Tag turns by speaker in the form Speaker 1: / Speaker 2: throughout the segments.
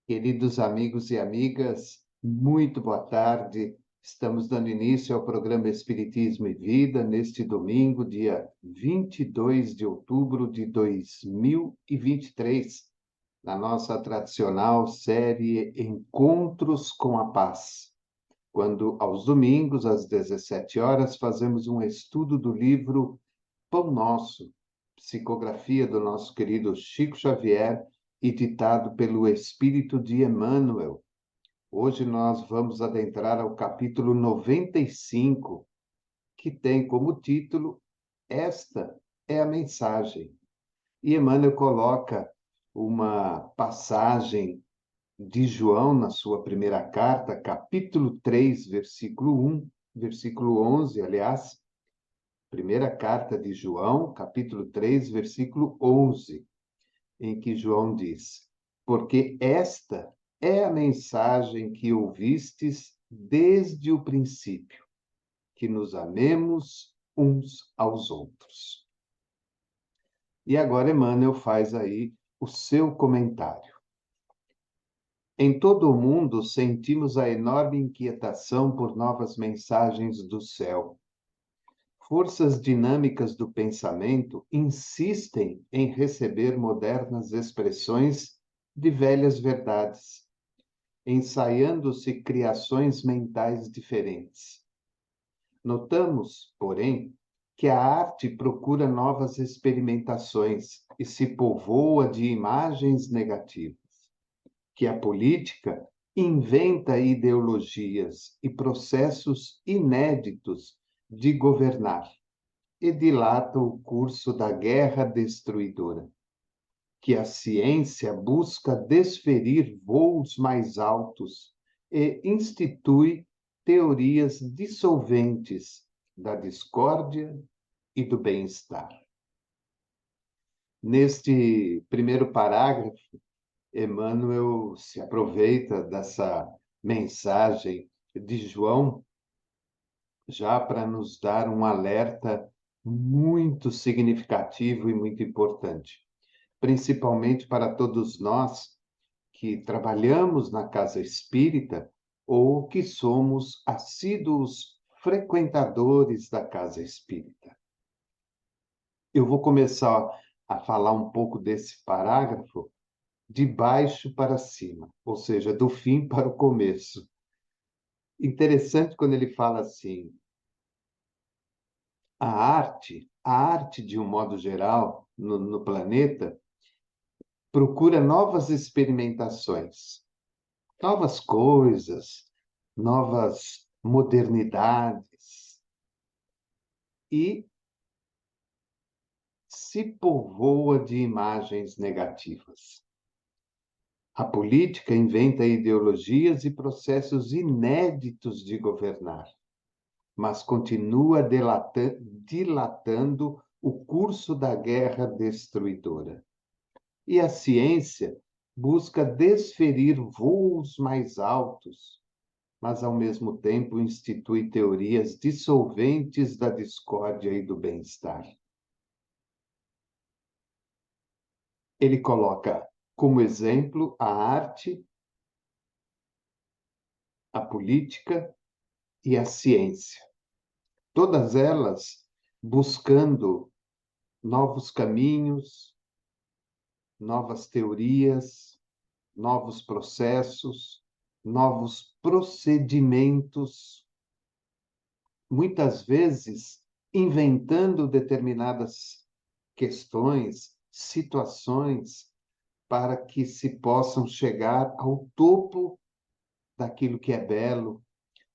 Speaker 1: Queridos amigos e amigas, muito boa tarde. Estamos dando início ao programa Espiritismo e Vida neste domingo, dia 22 de outubro de 2023, na nossa tradicional série Encontros com a Paz, quando aos domingos, às 17 horas, fazemos um estudo do livro Pão Nosso, psicografia do nosso querido Chico Xavier e ditado pelo Espírito de Emmanuel. Hoje nós vamos adentrar ao capítulo 95, que tem como título Esta é a Mensagem. E Emmanuel coloca uma passagem de João na sua primeira carta, capítulo 3, versículo 11, aliás, primeira carta de João, capítulo 3, versículo 11, em que João diz: porque esta é a mensagem que ouvistes desde o princípio, que nos amemos uns aos outros. E agora Emmanuel faz aí o seu comentário. Em todo o mundo sentimos a enorme inquietação por novas mensagens do céu. Forças dinâmicas do pensamento insistem em receber modernas expressões de velhas verdades, ensaiando-se criações mentais diferentes. Notamos, porém, que a arte procura novas experimentações e se povoa de imagens negativas, que a política inventa ideologias e processos inéditos de governar e dilata o curso da guerra destruidora, que a ciência busca desferir voos mais altos e institui teorias dissolventes da discórdia e do bem-estar. Neste primeiro parágrafo, Emmanuel se aproveita dessa mensagem de João já para nos dar um alerta muito significativo e muito importante, principalmente para todos nós que trabalhamos na casa espírita ou que somos assíduos frequentadores da casa espírita. Eu vou começar a falar um pouco desse parágrafo de baixo para cima, ou seja, do fim para o começo. Interessante quando ele fala assim: a arte de um modo geral, no planeta, procura novas experimentações, novas coisas, novas modernidades, e se povoa de imagens negativas. A política inventa ideologias e processos inéditos de governar, mas continua dilatando o curso da guerra destruidora. E a ciência busca desferir voos mais altos, mas ao mesmo tempo institui teorias dissolventes da discórdia e do bem-estar. Ele coloca como exemplo a arte, a política e a ciência. Todas elas buscando novos caminhos, novas teorias, novos processos, novos procedimentos, muitas vezes inventando determinadas questões, situações, para que se possam chegar ao topo daquilo que é belo,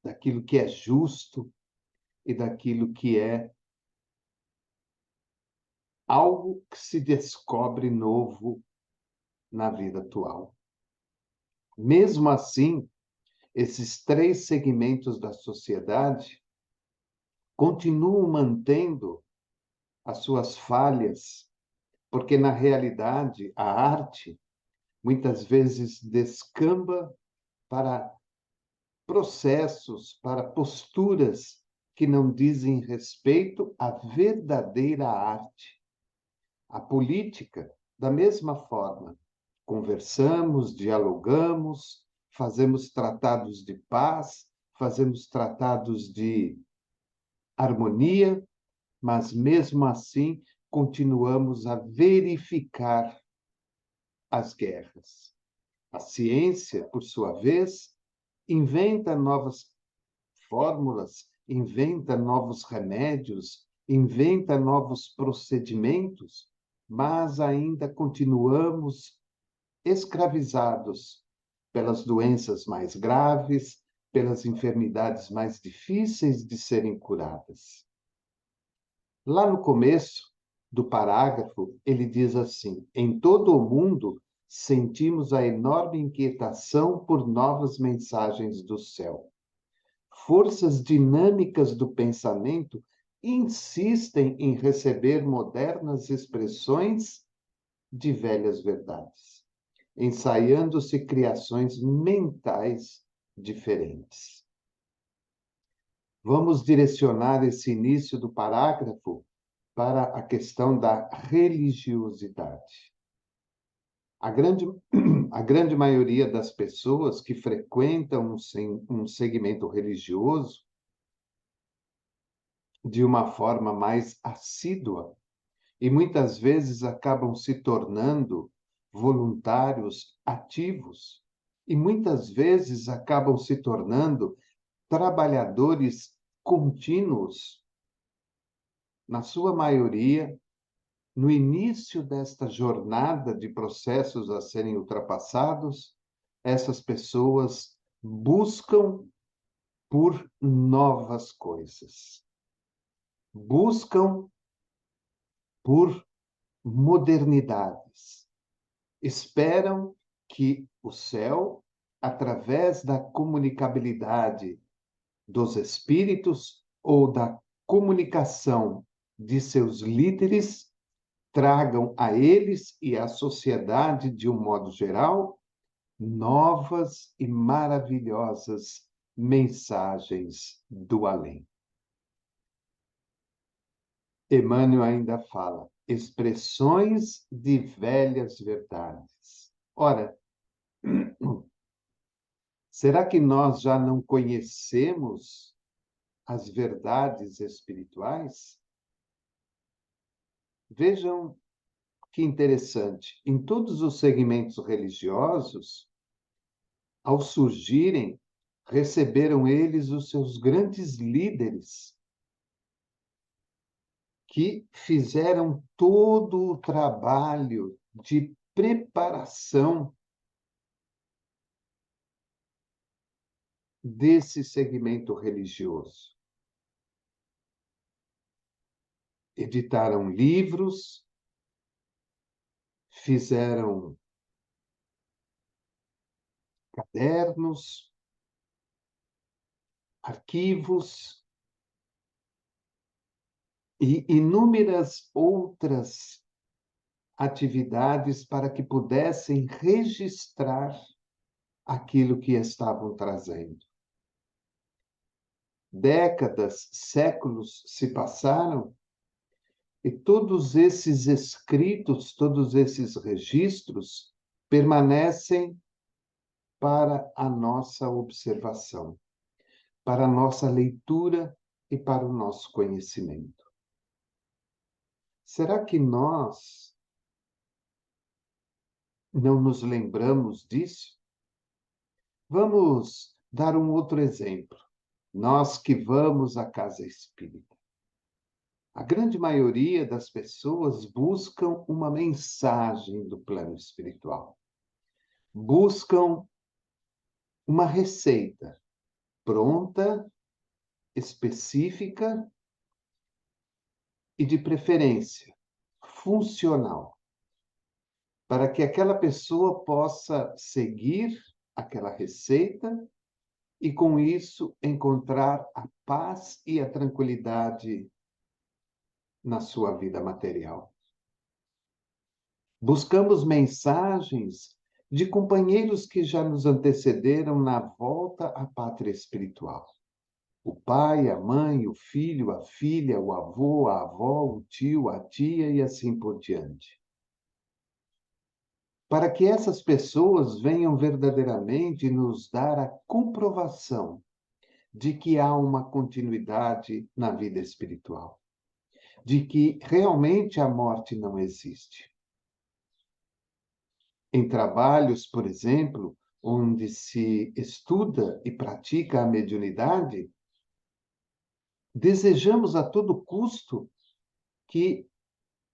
Speaker 1: daquilo que é justo e daquilo que é algo que se descobre novo na vida atual. Mesmo assim, esses três segmentos da sociedade continuam mantendo as suas falhas, porque, na realidade, a arte muitas vezes descamba para processos, para posturas que não dizem respeito à verdadeira arte. A política, da mesma forma, conversamos, dialogamos, fazemos tratados de paz, fazemos tratados de harmonia, mas mesmo assim continuamos a verificar as guerras. A ciência, por sua vez, inventa novas fórmulas, inventa novos remédios, inventa novos procedimentos, mas ainda continuamos escravizados pelas doenças mais graves, pelas enfermidades mais difíceis de serem curadas. Lá no começo do parágrafo, ele diz assim: em todo o mundo sentimos a enorme inquietação por novas mensagens do céu. Forças dinâmicas do pensamento insistem em receber modernas expressões de velhas verdades, ensaiando-se criações mentais diferentes. Vamos direcionar esse início do parágrafo para a questão da religiosidade. A grande, a grande maioria das pessoas que frequentam um segmento religioso de uma forma mais assídua e muitas vezes acabam se tornando voluntários ativos e muitas vezes acabam se tornando trabalhadores contínuos, na sua maioria, no início desta jornada de processos a serem ultrapassados, essas pessoas buscam por novas coisas, buscam por modernidades, esperam que o céu, através da comunicabilidade dos espíritos ou da comunicação de seus líderes, tragam a eles e à sociedade, de um modo geral, novas e maravilhosas mensagens do além. Emmanuel ainda fala, expressões de velhas verdades. Ora, será que nós já não conhecemos as verdades espirituais? Vejam que interessante. Em todos os segmentos religiosos, ao surgirem, receberam eles os seus grandes líderes, que fizeram todo o trabalho de preparação desse segmento religioso. Editaram livros, fizeram cadernos, arquivos e inúmeras outras atividades para que pudessem registrar aquilo que estavam trazendo. Décadas, séculos se passaram e todos esses escritos, todos esses registros permanecem para a nossa observação, para a nossa leitura e para o nosso conhecimento. Será que nós não nos lembramos disso? Vamos dar um outro exemplo. Nós que vamos à casa espírita. A grande maioria das pessoas buscam uma mensagem do plano espiritual. Buscam uma receita pronta, específica e, de preferência, funcional, para que aquela pessoa possa seguir aquela receita e, com isso, encontrar a paz e a tranquilidade na sua vida material. Buscamos mensagens de companheiros que já nos antecederam na volta à pátria espiritual. O pai, a mãe, o filho, a filha, o avô, a avó, o tio, a tia e assim por diante. para que essas pessoas venham verdadeiramente nos dar a comprovação de que há uma continuidade na vida espiritual, de que realmente a morte não existe. Em trabalhos, por exemplo, onde se estuda e pratica a mediunidade, desejamos a todo custo que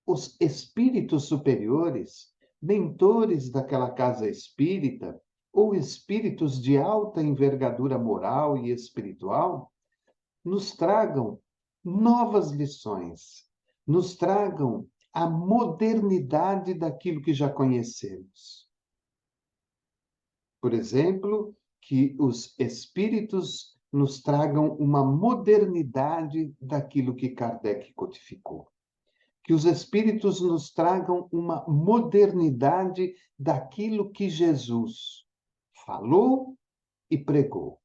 Speaker 1: os espíritos superiores, mentores daquela casa espírita, ou espíritos de alta envergadura moral e espiritual, nos tragam novas lições, nos tragam a modernidade daquilo que já conhecemos. Por exemplo, que os espíritos nos tragam uma modernidade daquilo que Kardec codificou. Que os espíritos nos tragam uma modernidade daquilo que Jesus falou e pregou.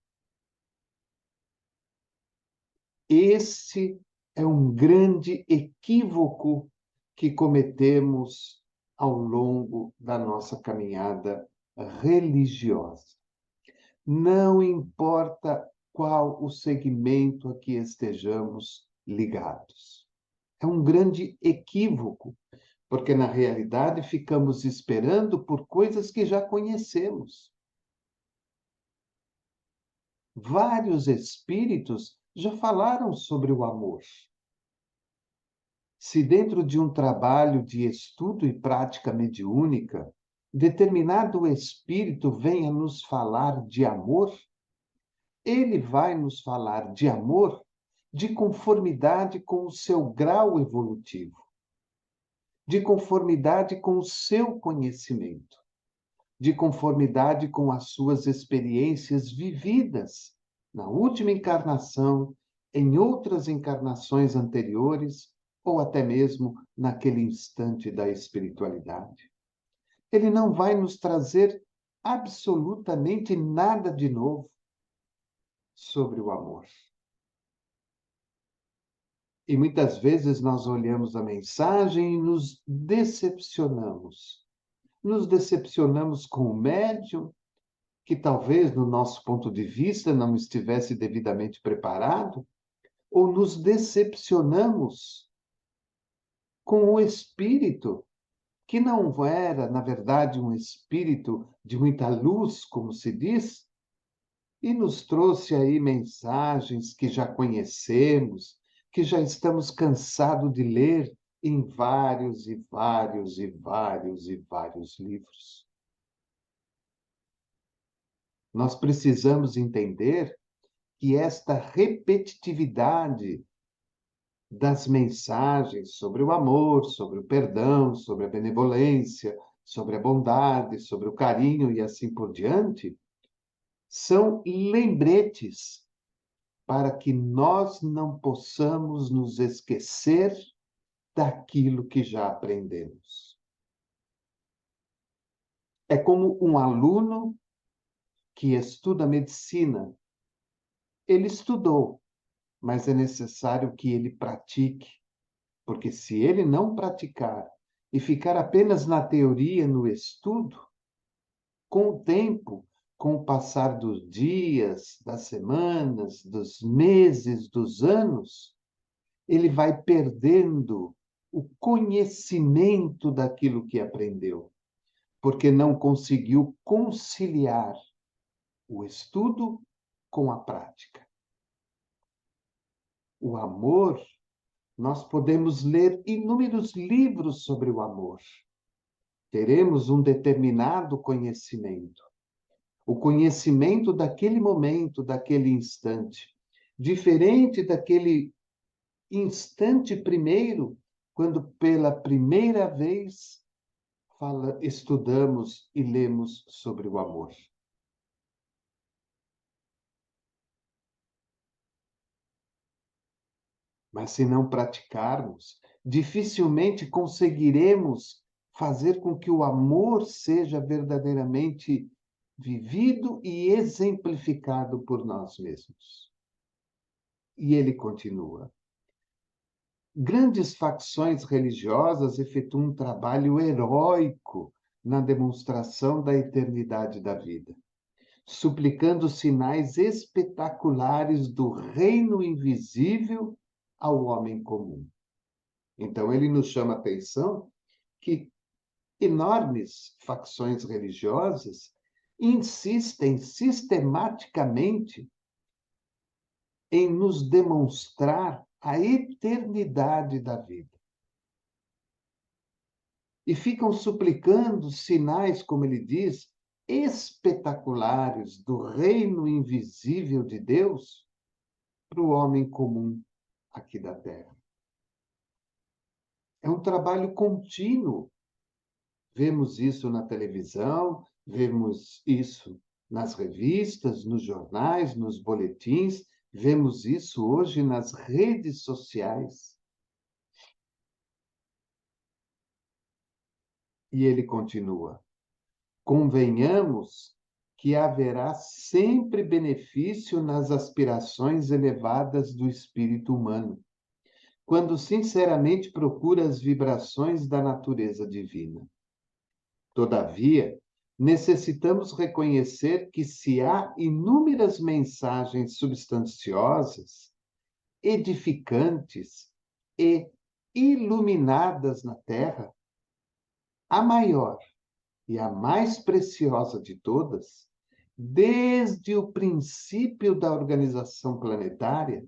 Speaker 1: Esse é um grande equívoco que cometemos ao longo da nossa caminhada religiosa. Não importa qual o segmento a que estejamos ligados. É um grande equívoco, porque na realidade ficamos esperando por coisas que já conhecemos. Vários espíritos já falaram sobre o amor. Se dentro de um trabalho de estudo e prática mediúnica, determinado espírito venha nos falar de amor, ele vai nos falar de amor de conformidade com o seu grau evolutivo, de conformidade com o seu conhecimento, de conformidade com as suas experiências vividas na última encarnação, em outras encarnações anteriores, ou até mesmo naquele instante da espiritualidade. Ele não vai nos trazer absolutamente nada de novo sobre o amor. E muitas vezes nós olhamos a mensagem e nos decepcionamos. Nos decepcionamos com o médium, que talvez, no nosso ponto de vista, não estivesse devidamente preparado, ou nos decepcionamos com o espírito, que não era, na verdade, um espírito de muita luz, como se diz, e nos trouxe aí mensagens que já conhecemos, que já estamos cansados de ler em vários e vários e vários e vários livros. Nós precisamos entender que esta repetitividade das mensagens sobre o amor, sobre o perdão, sobre a benevolência, sobre a bondade, sobre o carinho e assim por diante, são lembretes para que nós não possamos nos esquecer daquilo que já aprendemos. É como um aluno que estuda medicina. Ele estudou, mas é necessário que ele pratique, porque se ele não praticar e ficar apenas na teoria, no estudo, com o tempo, com o passar dos dias, das semanas, dos meses, dos anos, ele vai perdendo o conhecimento daquilo que aprendeu, porque não conseguiu conciliar o estudo com a prática. O amor, nós podemos ler inúmeros livros sobre o amor. Teremos um determinado conhecimento, o conhecimento daquele momento, daquele instante, diferente daquele instante primeiro, quando pela primeira vez estudamos e lemos sobre o amor. Mas se não praticarmos, dificilmente conseguiremos fazer com que o amor seja verdadeiramente vivido e exemplificado por nós mesmos. E ele continua. Grandes facções religiosas efetuam um trabalho heróico na demonstração da eternidade da vida, suplicando sinais espetaculares do reino invisível ao homem comum. Então, ele nos chama a atenção que enormes facções religiosas insistem sistematicamente em nos demonstrar a eternidade da vida. E ficam suplicando sinais, como ele diz, espetaculares do reino invisível de Deus para o homem comum aqui da Terra. É um trabalho contínuo. Vemos isso na televisão, vemos isso nas revistas, nos jornais, nos boletins, vemos isso hoje nas redes sociais. E ele continua: convenhamos que haverá sempre benefício nas aspirações elevadas do espírito humano, quando sinceramente procura as vibrações da natureza divina. Todavia, necessitamos reconhecer que se há inúmeras mensagens substanciosas, edificantes e iluminadas na Terra, a maior e a mais preciosa de todas, desde o princípio da organização planetária,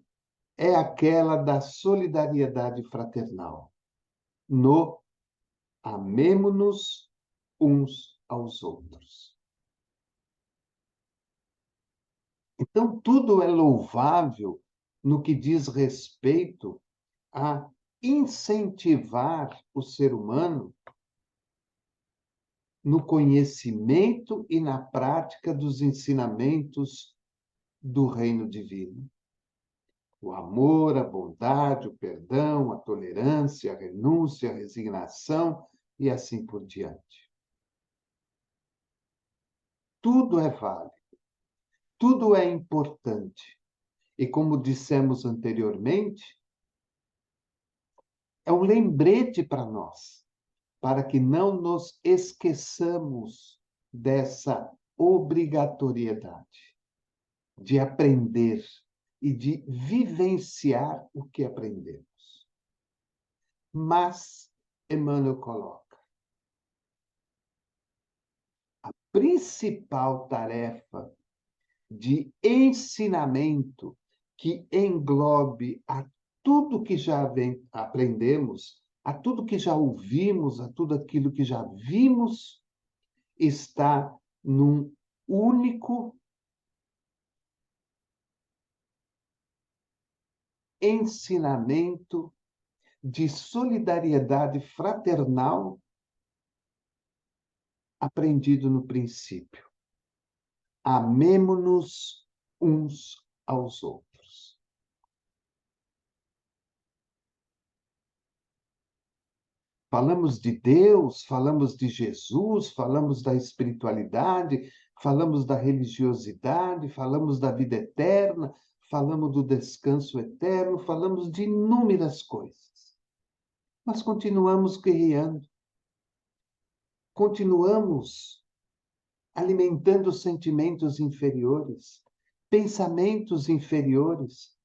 Speaker 1: é aquela da solidariedade fraternal, no amemo-nos uns aos outros. Então, tudo é louvável no que diz respeito a incentivar o ser humano no conhecimento e na prática dos ensinamentos do reino divino. O amor, a bondade, o perdão, a tolerância, a renúncia, a resignação e assim por diante. Tudo é válido, tudo é importante. E como dissemos anteriormente, é um lembrete para nós, para que não nos esqueçamos dessa obrigatoriedade de aprender e de vivenciar o que aprendemos. Mas Emmanuel coloca: a principal tarefa de ensinamento que englobe a tudo que já aprendemos, a tudo que já ouvimos, a tudo aquilo que já vimos, está num único ensinamento de solidariedade fraternal aprendido no princípio. Amemo-nos uns aos outros. Falamos de Deus, falamos de Jesus, falamos da espiritualidade, falamos da religiosidade, falamos da vida eterna, falamos do descanso eterno, falamos de inúmeras coisas. Mas continuamos guerreando, continuamos alimentando sentimentos inferiores, pensamentos inferiores,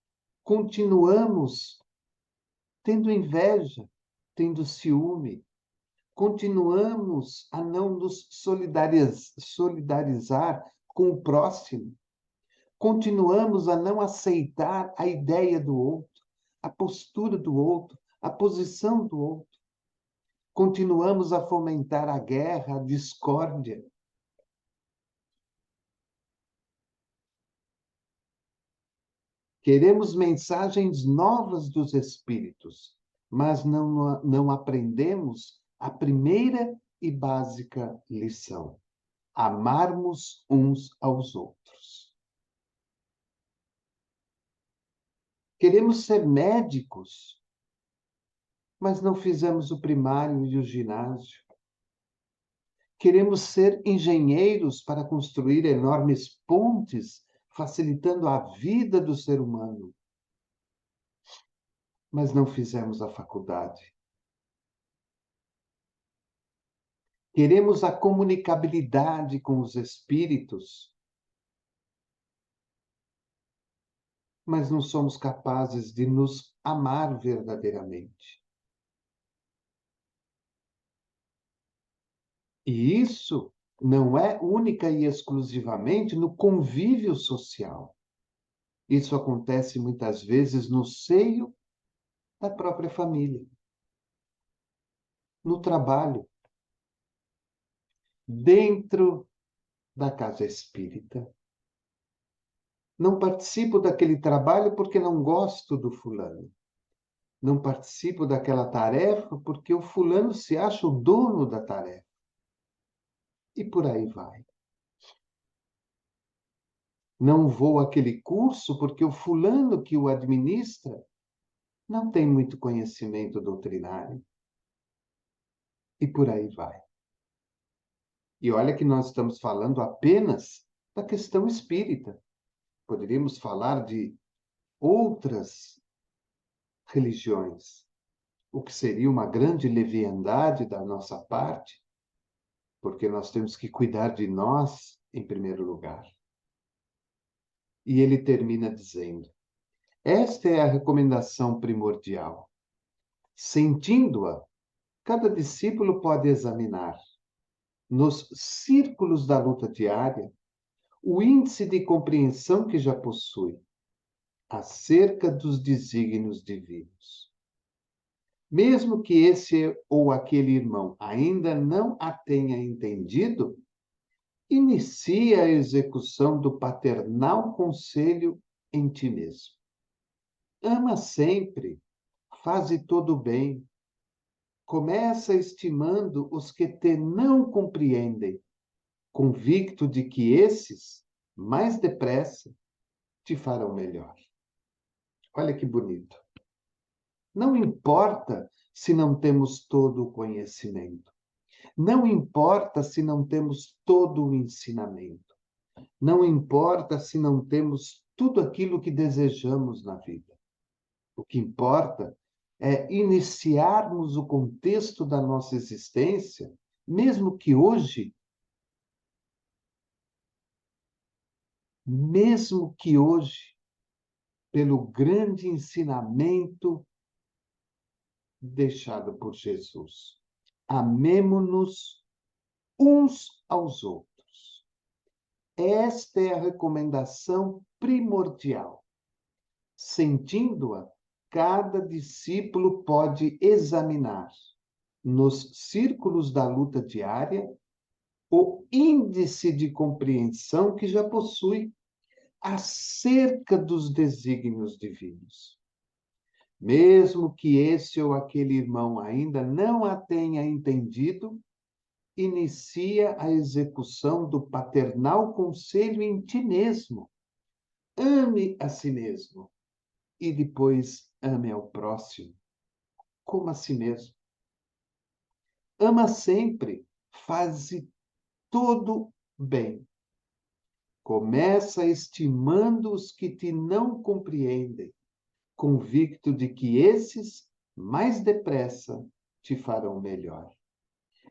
Speaker 1: continuamos tendo inveja, tendo ciúme, continuamos a não nos solidarizar com o próximo, continuamos a não aceitar a ideia do outro, a postura do outro, a posição do outro. Continuamos a fomentar a guerra, a discórdia. Queremos mensagens novas dos Espíritos, mas não aprendemos a primeira e básica lição: amarmos uns aos outros. Queremos ser médicos, mas não fizemos o primário e o ginásio. Queremos ser engenheiros para construir enormes pontes, facilitando a vida do ser humano, mas não fizemos a faculdade. Queremos a comunicabilidade com os espíritos, mas não somos capazes de nos amar verdadeiramente. E isso não é única e exclusivamente no convívio social. Isso acontece muitas vezes no seio da própria família, no trabalho, dentro da casa espírita. Não participo daquele trabalho porque não gosto do fulano. Não participo daquela tarefa porque o fulano se acha o dono da tarefa. E por aí vai. Não vou àquele curso porque o fulano que o administra não tem muito conhecimento doutrinário. E por aí vai. E olha que nós estamos falando apenas da questão espírita. Poderíamos falar de outras religiões, o que seria uma grande leviandade da nossa parte, porque nós temos que cuidar de nós em primeiro lugar. E ele termina dizendo: esta é a recomendação primordial. Sentindo-a, cada discípulo pode examinar, nos círculos da luta diária, o índice de compreensão que já possui acerca dos desígnios divinos. Mesmo que esse ou aquele irmão ainda não a tenha entendido, inicia a execução do paternal conselho em ti mesmo. Ama sempre, faze todo o bem. Começa estimando os que te não compreendem, convicto de que esses, mais depressa, te farão melhor. Olha que bonito. Não importa se não temos todo o conhecimento. Não importa se não temos todo o ensinamento. Não importa se não temos tudo aquilo que desejamos na vida. O que importa é iniciarmos o contexto da nossa existência, mesmo que hoje, pelo grande ensinamento deixado por Jesus. Amemo-nos uns aos outros. Esta é a recomendação primordial. Sentindo-a, cada discípulo pode examinar, nos círculos da luta diária, o índice de compreensão que já possui acerca dos desígnios divinos. Mesmo que esse ou aquele irmão ainda não a tenha entendido, inicia a execução do paternal conselho em ti mesmo. Ame a si mesmo e depois ame ao próximo, como a si mesmo. Ama sempre, faze todo bem. Começa estimando os que te não compreendem, convicto de que esses, mais depressa, te farão melhor.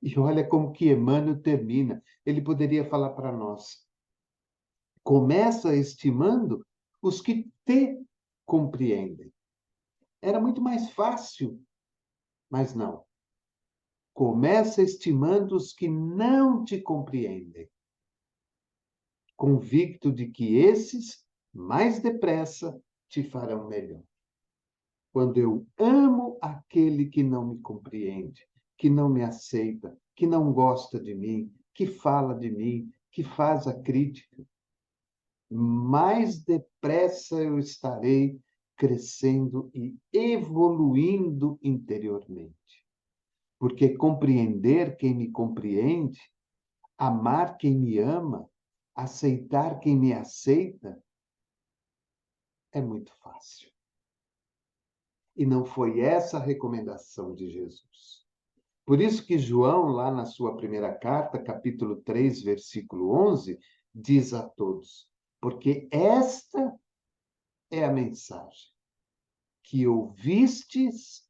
Speaker 1: E olha como que Emmanuel termina. Ele poderia falar para nós: começa estimando os que te compreendem. Era muito mais fácil, mas não. Começa estimando os que não te compreendem, convicto de que esses, mais depressa, te farão melhor. Quando eu amo aquele que não me compreende, que não me aceita, que não gosta de mim, que fala de mim, que faz a crítica, mais depressa eu estarei crescendo e evoluindo interiormente. Porque compreender quem me compreende, amar quem me ama, aceitar quem me aceita, é muito fácil. E não foi essa a recomendação de Jesus. Por isso que João, lá na sua primeira carta, capítulo 3, versículo 11, diz a todos: porque esta é a mensagem que ouvistes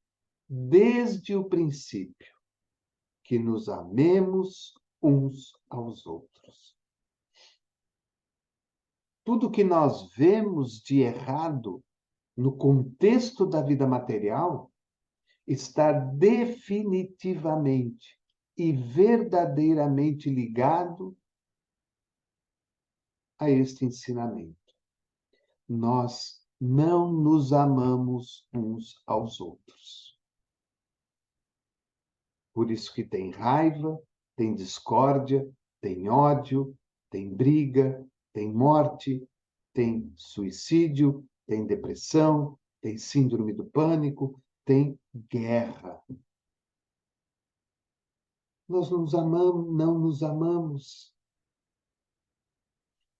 Speaker 1: desde o princípio, que nos amemos uns aos outros. Tudo que nós vemos de errado no contexto da vida material está definitivamente e verdadeiramente ligado a este ensinamento. Nós não nos amamos uns aos outros. Por isso que tem raiva, tem discórdia, tem ódio, tem briga, tem morte, tem suicídio, tem depressão, tem síndrome do pânico, tem guerra. Nós nos amamos, não nos amamos.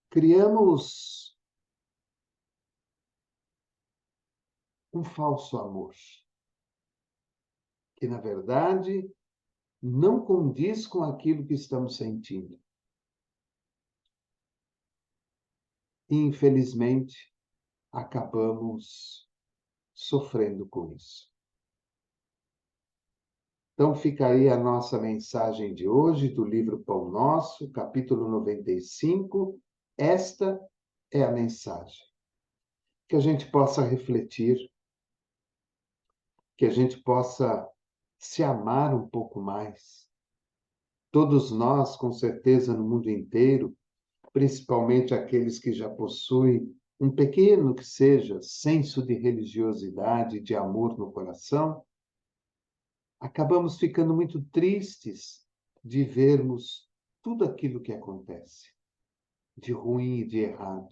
Speaker 1: Criamos um falso amor, que na verdade não condiz com aquilo que estamos sentindo. E, infelizmente, acabamos sofrendo com isso. Então fica aí a nossa mensagem de hoje do livro Pão Nosso, capítulo 95. Esta é a mensagem. Que a gente possa refletir, que a gente possa se amar um pouco mais. Todos nós, com certeza, no mundo inteiro, principalmente aqueles que já possuem um pequeno que seja senso de religiosidade, de amor no coração, acabamos ficando muito tristes de vermos tudo aquilo que acontece, de ruim e de errado.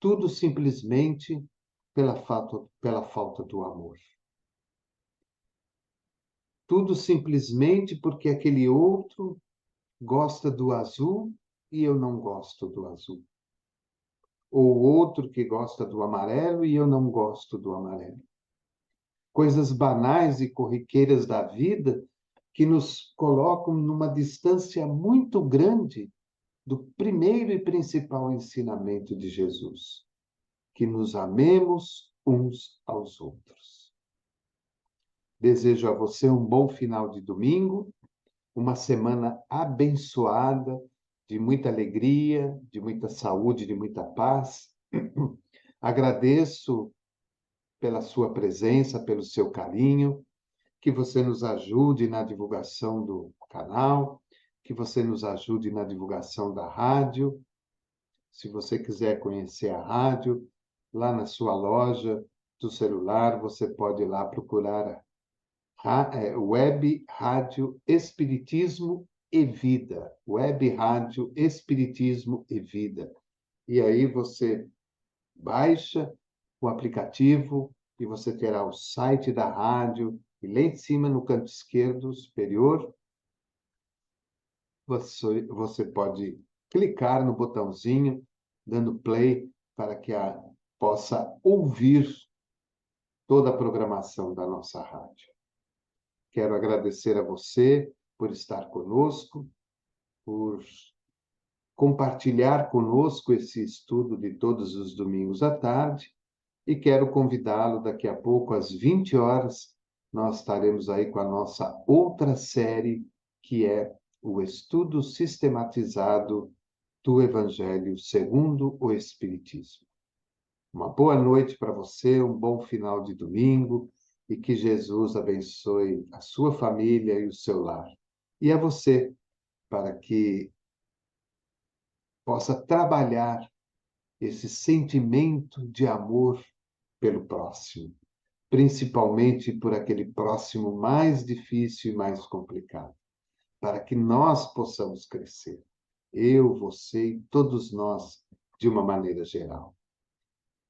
Speaker 1: Tudo simplesmente pela falta do amor. Tudo simplesmente porque aquele outro gosta do azul e eu não gosto do azul. Ou outro que gosta do amarelo e eu não gosto do amarelo. Coisas banais e corriqueiras da vida que nos colocam numa distância muito grande do primeiro e principal ensinamento de Jesus, que nos amemos uns aos outros. Desejo a você um bom final de domingo, uma semana abençoada, de muita alegria, de muita saúde, de muita paz. Agradeço pela sua presença, pelo seu carinho, que você nos ajude na divulgação do canal, que você nos ajude na divulgação da rádio. Se você quiser conhecer a rádio, lá na sua loja do celular, você pode ir lá procurar Web Rádio Espiritismo e Vida. Web Rádio Espiritismo e Vida. E aí você baixa o aplicativo e você terá o site da rádio. E lá em cima, no canto esquerdo superior, você pode clicar no botãozinho, dando play, para que possa ouvir toda a programação da nossa rádio. Quero agradecer a você por estar conosco, por compartilhar conosco esse estudo de todos os domingos à tarde, e quero convidá-lo daqui a pouco, às 20 horas, nós estaremos aí com a nossa outra série, que é o estudo sistematizado do Evangelho segundo o Espiritismo. Uma boa noite para você, um bom final de domingo, e que Jesus abençoe a sua família e o seu lar. E a você, para que possa trabalhar esse sentimento de amor pelo próximo, principalmente por aquele próximo mais difícil e mais complicado, para que nós possamos crescer, eu, você e todos nós, de uma maneira geral.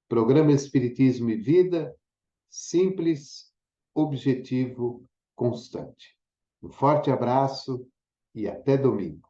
Speaker 1: Programa Espiritismo e Vida, simples, objetivo, constante. Um forte abraço e até domingo.